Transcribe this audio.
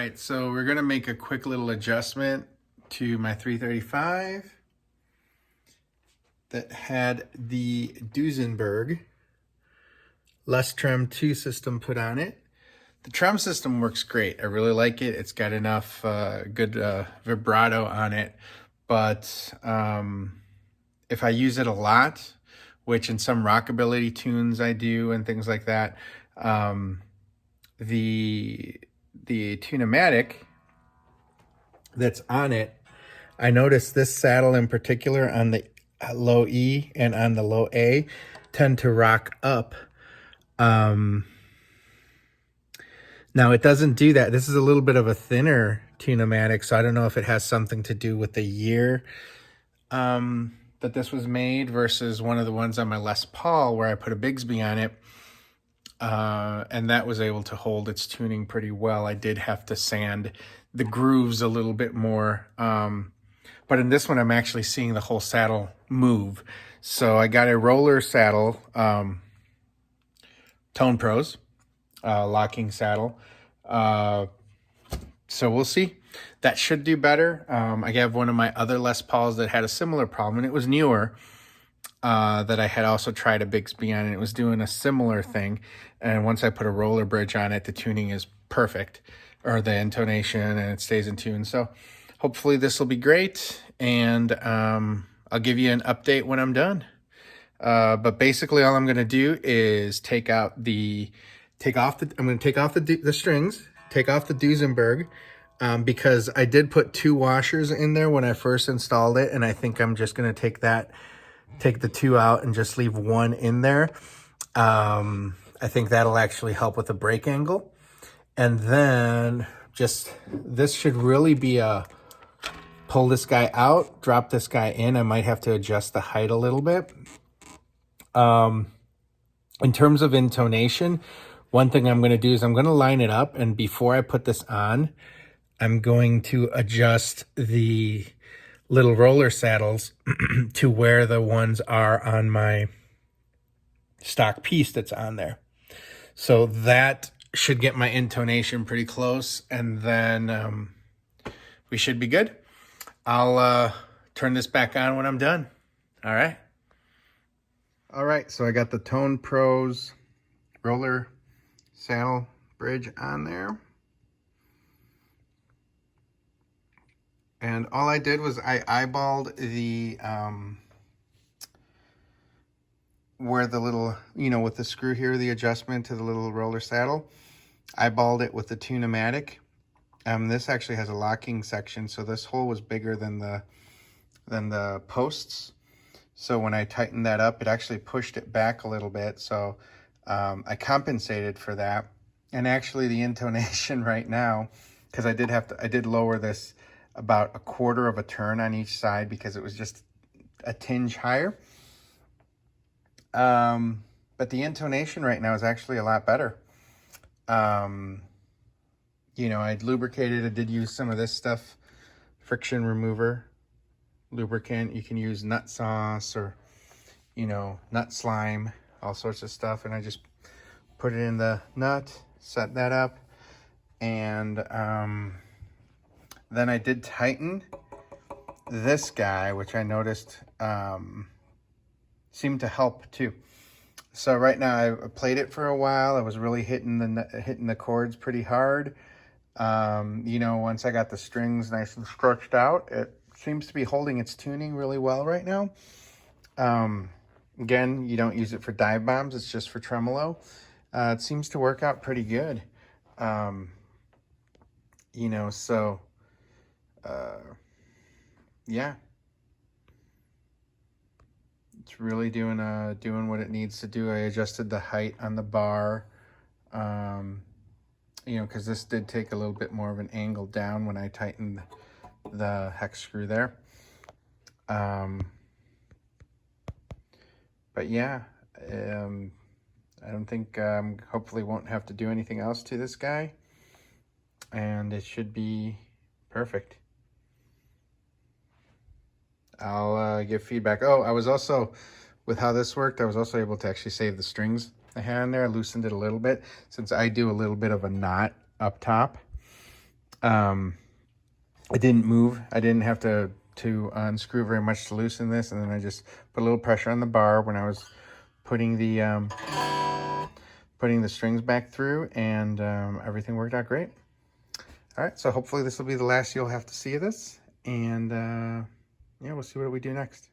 right, so we're gonna make a quick little adjustment to my 335 that had the Duesenberg Les Trem 2 system put on it. The Trem system works great. I really like it. It's got enough good vibrato on it, but if I use it a lot, which in some rockabilly tunes I do and things like that, the tunematic that's on it, I noticed this saddle in particular on the low E and on the low A tend to rock up. Now it doesn't do that. This is a little bit of a thinner tunematic, so I don't know if it has something to do with the year that this was made versus one of the ones on my Les Paul where I put a Bigsby on it. And that was able to hold its tuning pretty well. I did have to sand the grooves a little bit more. But in this one, I'm actually seeing the whole saddle move. So I got a roller saddle, Tone Pros, locking saddle. So we'll see. That should do better. I have one of my other Les Pauls that had a similar problem, and it was newer. That I had also tried a Bigsby on, and it was doing a similar thing. And once I put a roller bridge on it, the tuning is perfect, or the intonation, and it stays in tune. So hopefully this will be great, and I'll give you an update when I'm done. But basically all I'm going to do is I'm going to take off the strings, take off the Duesenberg, because I did put 2 washers in there when I first installed it, and I think I'm just going to take the 2 out and just leave 1 in there. I think that'll actually help with the brake angle. And then this should really be a pull this guy out, drop this guy in. I might have to adjust the height a little bit. In terms of intonation, one thing I'm going to do is I'm going to line it up. And before I put this on, I'm going to adjust the little roller saddles to where the ones are on my stock piece that's on there. So that should get my intonation pretty close, and then we should be good. I'll turn this back on when I'm done. All right. All right, so I got the Tone Pros roller saddle bridge on there. And all I did was I eyeballed the, where the little, with the screw here, the adjustment to the little roller saddle. Eyeballed it with the tunematic. This actually has a locking section, so this hole was bigger than the posts. So when I tightened that up, it actually pushed it back a little bit. So I compensated for that. And actually the intonation right now, because I did lower this about 1/4 of a turn on each side because it was just a tinge higher. But the intonation right now is actually a lot better. I'd lubricated. I did use some of this stuff, friction remover lubricant. You can use nut sauce or, nut slime, all sorts of stuff. And I just put it in the nut, set that up, and then I did tighten this guy, which I noticed seemed to help too. So right now I played it for a while. I was really hitting the chords pretty hard. Once I got the strings nice and stretched out, it seems to be holding its tuning really well right now. Again, you don't use it for dive bombs. It's just for tremolo. It seems to work out pretty good. Yeah. It's really doing what it needs to do. I adjusted the height on the bar, because this did take a little bit more of an angle down when I tightened the hex screw there. But yeah, I don't think, hopefully won't have to do anything else to this guy, and it should be perfect. I'll give feedback. Oh, I was also, with how this worked, I was also able to actually save the strings I had in there. I loosened it a little bit since I do a little bit of a knot up top. It didn't move. I didn't have to unscrew very much to loosen this, and then I just put a little pressure on the bar when I was putting the strings back through, and everything worked out great. All right, so hopefully this will be the last you'll have to see of this, and yeah, we'll see what we do next.